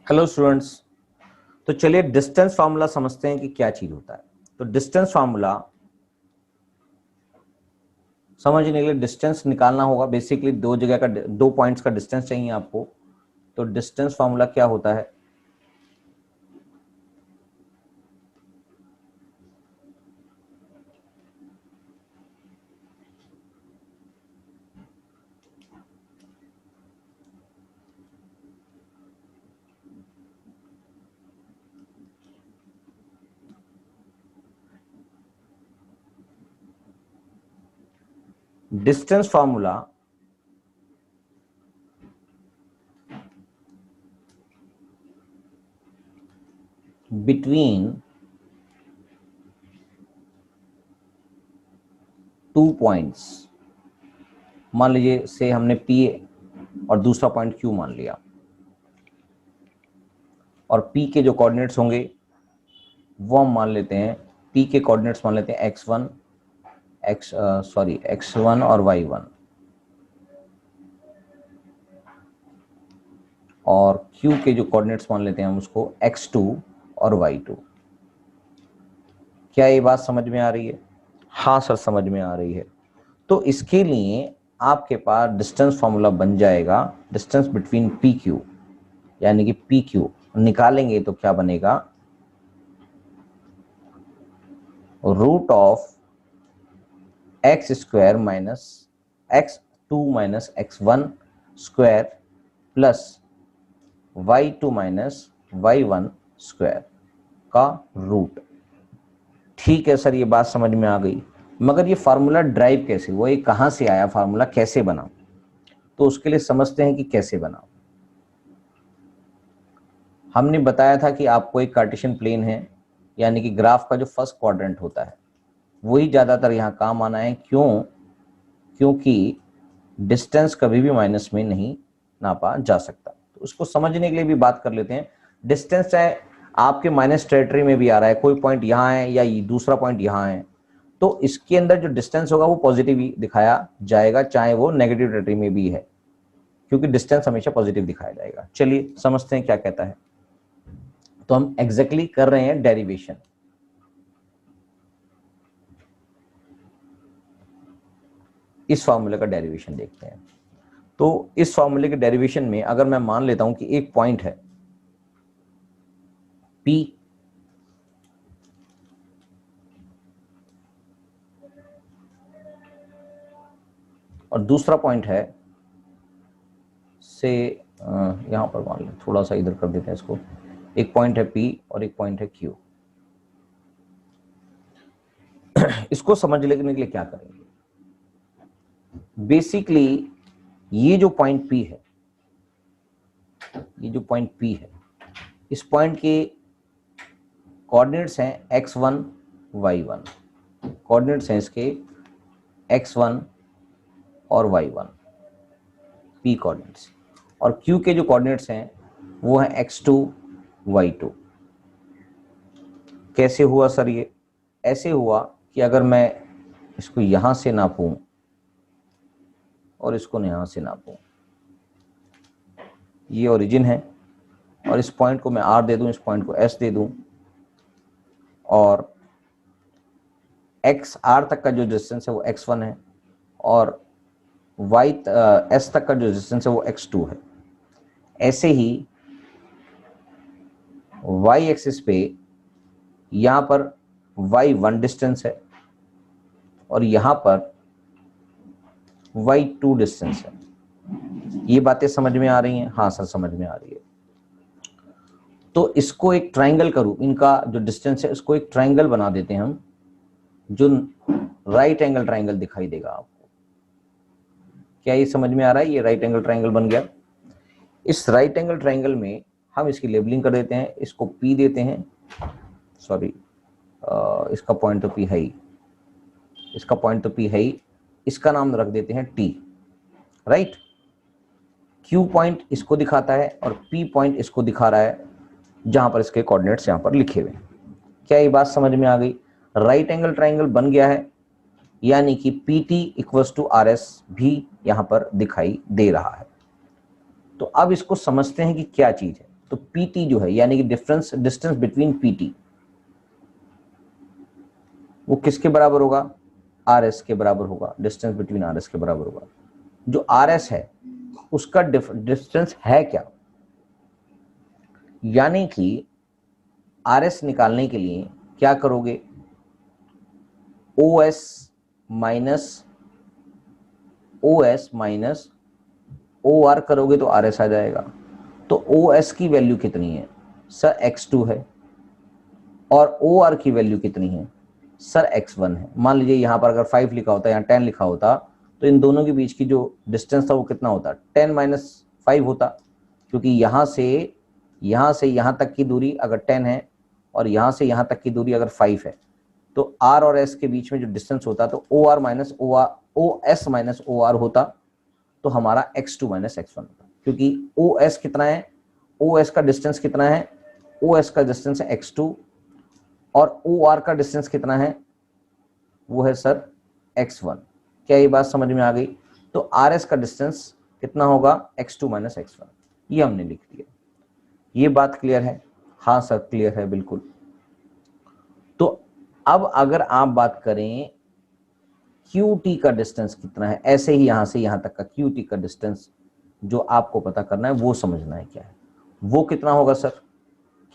Hello students. तो चलिए distance formula समझते हैं कि क्या चीज होता है। तो डिस्टेंस फार्मूला समझने के लिए डिस्टेंस निकालना होगा। बेसिकली दो जगह का, दो पॉइंट्स का डिस्टेंस चाहिए आपको। तो डिस्टेंस फार्मूला क्या होता है? Distance formula between two points, मान लीजिए से हमने P और दूसरा पॉइंट Q मान लिया, और P के जो कोऑर्डिनेट्स होंगे वो हम मान लेते हैं, P के कोऑर्डिनेट्स मान लेते हैं x1 x1 और y1, और Q के जो कोऑर्डिनेट्स मान लेते हैं हम उसको x2 और y2। क्या ये बात समझ में आ रही है? हाँ सर, समझ में आ रही है। तो इसके लिए आपके पास डिस्टेंस फार्मूला बन जाएगा, डिस्टेंस बिटवीन पी क्यू, यानी कि पी क्यू निकालेंगे तो क्या बनेगा, root of x square minus x2 minus x1 square plus y2 minus y1 square का रूट। ठीक है सर, ये बात समझ में आ गई, मगर ये फार्मूला ड्राइव कैसे हुआ, ये कहां से आया, फार्मूला कैसे बना? तो उसके लिए समझते हैं कि कैसे बना। हमने बताया था कि आपको एक कार्टेशियन प्लेन है, यानी कि ग्राफ का जो फर्स्ट क्वाड्रेंट होता है वही ज़्यादातर यहाँ काम आना है। क्यों? क्योंकि डिस्टेंस कभी भी माइनस में नहीं नापा जा सकता। तो उसको समझने के लिए भी बात कर लेते हैं। डिस्टेंस चाहे आपके माइनस टेरिटरी में भी आ रहा है, कोई पॉइंट यहाँ है या दूसरा पॉइंट यहाँ है, तो इसके अंदर जो डिस्टेंस होगा वो पॉजिटिव ही दिखाया जाएगा, चाहे वो नेगेटिव टेरिटरी में भी है, क्योंकि डिस्टेंस हमेशा पॉजिटिव दिखाया जाएगा। चलिए समझते हैं क्या कहता है। तो हम एग्जैक्टली कर रहे हैं डेरिवेशन। इस फॉर्मूले का डेरिवेशन देखते हैं। तो इस फॉर्मूले के डेरिवेशन में अगर मैं मान लेता हूं कि एक पॉइंट है P, और दूसरा पॉइंट है से यहां पर मान लें, थोड़ा सा इधर कर देते हैं इसको, एक पॉइंट है P और एक पॉइंट है Q। इसको समझने के लिए क्या करेंगे? बेसिकली ये जो पॉइंट P है, ये जो पॉइंट P है, इस पॉइंट के कोऑर्डिनेट्स हैं x1 y1, कोऑर्डिनेट्स हैं इसके x1 और y1, P कोऑर्डिनेट्स, और Q के जो कोऑर्डिनेट्स हैं वो हैं x2 y2। कैसे हुआ सर ये? ऐसे हुआ कि अगर मैं इसको यहां से नापूं और इसको यहां से नापूं, ये ओरिजिन है, और इस पॉइंट को मैं R दे दूं, इस पॉइंट को S दे दूं, और x R तक का जो डिस्टेंस है वो x1 है, और y S तक का जो डिस्टेंस है वो x2 है। ऐसे ही y एक्सिस पे यहां पर y1 डिस्टेंस है और यहां पर y2 डिस्टेंस है। ये बातें समझ में आ रही हैं? हाँ सर, समझ में आ रही है। तो इसको एक ट्राइंगल करूं, इनका जो डिस्टेंस है इसको एक ट्राइंगल बना देते हैं हम, जो राइट एंगल ट्राइंगल दिखाई देगा आपको। क्या ये समझ में आ रहा है? ये राइट एंगल ट्राइंगल बन गया। इस राइट एंगल ट्राइंगल में हम इसकी लेबलिंग कर देते हैं, इसको P देते हैं, सॉरी इसका पॉइंट तो P है ही, इसका पॉइंट तो P है ही, इसका नाम रख देते हैं T, राइट। Q पॉइंट इसको दिखाता है और P पॉइंट इसको दिखा रहा है, जहां पर इसके कोऑर्डिनेट्स यहां पर लिखे हुए। क्या ये बात समझ में आ गई? राइट एंगल ट्राइंगल बन गया है, यानी कि PT इक्वल्स टू RS भी यहां पर दिखाई दे रहा है। तो अब इसको समझते हैं कि क्या चीज है। तो PT जो है यानी कि डिस्टेंस बिटवीन PT वो किसके बराबर होगा, RS के बराबर होगा, डिस्टेंस बिटवीन RS के बराबर होगा। जो RS है उसका डिस्टेंस है क्या, यानी कि RS निकालने के लिए क्या करोगे, OS माइनस OR करोगे तो RS आ जाएगा। तो OS की वैल्यू कितनी है सर, x2 है, और OR की वैल्यू कितनी है सर, x1 है। मान लीजिए यहां पर अगर 5 लिखा होता या 10 लिखा होता तो इन दोनों के बीच की जो डिस्टेंस था वो कितना होता, 10 माइनस 5 होता, क्योंकि यहां से यहां तक की दूरी अगर 10 है और यहां से यहां तक की दूरी अगर 5 है तो R और S के बीच में जो डिस्टेंस होता तो OS माइनस OR होता, तो हमारा x2 माइनस x1 होता, क्योंकि OS कितना है, OS का डिस्टेंस कितना है, OS का डिस्टेंस है x2 और OR का डिस्टेंस कितना है, वो है सर x1। क्या ये बात समझ में आ गई? तो RS का डिस्टेंस कितना होगा, x2 माइनस x1, ये हमने लिख दिया। ये बात क्लियर है? हाँ सर क्लियर है बिल्कुल। तो अब अगर आप बात करें QT का डिस्टेंस कितना है, ऐसे ही यहां से यहां तक का QT का डिस्टेंस जो आपको पता करना है वो समझना है क्या है, वो कितना होगा सर?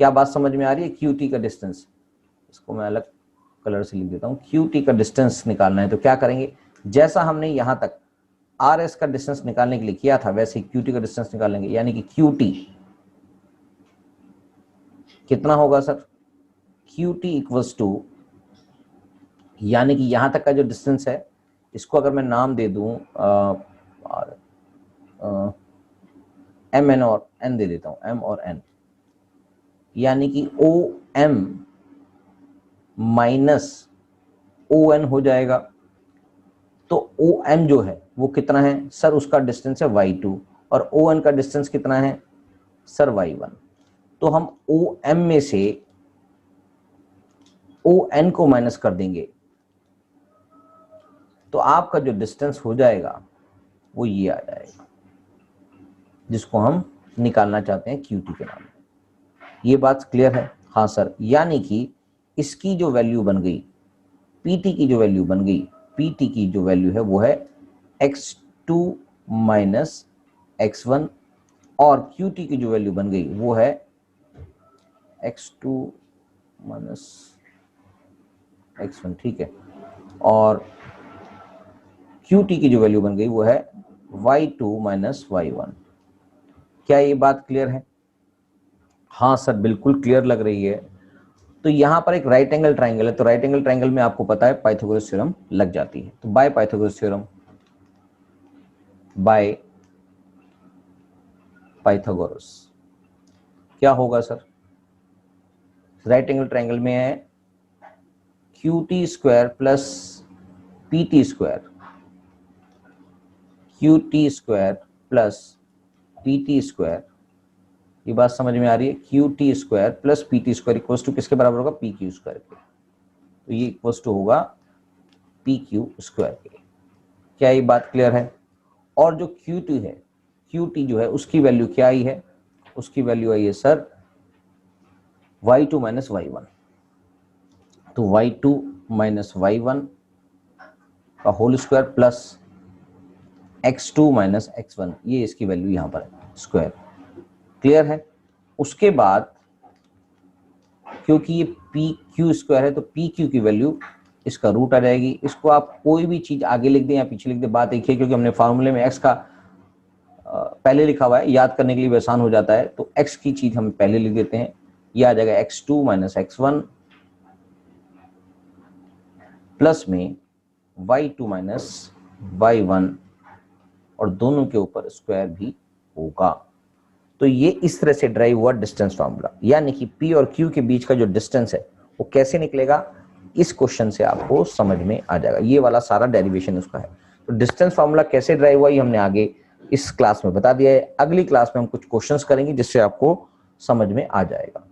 क्या बात समझ में आ रही है? QT का डिस्टेंस, इसको मैं अलग कलर से लिख देता हूं। QT का डिस्टेंस निकालना है तो क्या करेंगे, जैसा हमने यहां तक RS का डिस्टेंस निकालने के लिए किया था वैसे ही QT का डिस्टेंस निकालेंगे, यानी कि QT कितना होगा सर, QT इक्वल्स टू, यानी कि यहां तक का जो डिस्टेंस है इसको अगर मैं नाम दे दूं MN और N दे देता हूं, M और N, यानी कि OM माइनस ON हो जाएगा। तो OM जो है वो कितना है सर, उसका डिस्टेंस है y2 और ON का डिस्टेंस कितना है सर, y1। तो हम OM में से ON को माइनस कर देंगे तो आपका जो डिस्टेंस हो जाएगा वो ये आ जाएगा, जिसको हम निकालना चाहते हैं QT के नाम में। ये बात क्लियर है? हाँ सर, यानी कि इसकी जो वैल्यू बन गई, PT की जो वैल्यू बन गई, PT की जो वैल्यू है वो है x2 माइनस x1 और QT की जो वैल्यू बन गई वो है x2 माइनस x1, ठीक है, और QT की जो वैल्यू बन गई वो है y2 माइनस y1। क्या ये बात क्लियर है? हाँ सर बिल्कुल क्लियर लग रही है। तो यहां पर एक राइट एंगल ट्राइंगल है, तो राइट एंगल ट्राइंगल में आपको पता है पाइथागोरस थ्योरम लग जाती है। तो by Pythagoras theorem, by Pythagoras क्या होगा सर, राइट एंगल ट्राइंगल में है QT square plus PT square, QT square plus PT square. ये बात समझ में आ रही है? QT square plus PT square equals to किसके बराबर होगा, PQ स्क्वायर के। तो ये इक्वल्स टू होगा PQ स्क्वायर के। क्या ये बात क्लियर है? और जो QT है, QT जो है उसकी वैल्यू क्या आई है, उसकी वैल्यू आई है सर y2 माइनस y1। तो y2 माइनस y1 का whole square plus x2 minus x1, ये इसकी वैल्यू यहां पर है स्क्वायर। क्लियर है? उसके बाद क्योंकि ये PQ स्क्वायर है तो PQ की वैल्यू इसका रूट आ जाएगी। इसको आप कोई भी चीज आगे लिख दें या पीछे लिख दें, बात एक है, क्योंकि हमने फार्मूले में x का पहले लिखा हुआ है, याद करने के लिए आसान हो जाता है, तो x की चीज हम पहले लिख देते हैं। ये आ जाएगा x2 माइनस x1 प्लस में y2 माइनस y1 और दोनों के ऊपर स्क्वायर भी होगा। तो ये इस तरह से ड्राइव हुआ डिस्टेंस फार्मूला, यानी कि P और Q के बीच का जो डिस्टेंस है वो कैसे निकलेगा, इस क्वेश्चन से आपको समझ में आ जाएगा। ये वाला सारा डेरिवेशन उसका है। तो डिस्टेंस फार्मूला कैसे ड्राइव हुआ ये हमने आगे इस क्लास में बता दिया है। अगली क्लास में हम कुछ क्वेश्चंस करेंगे जिससे आपको समझ में आ जाएगा।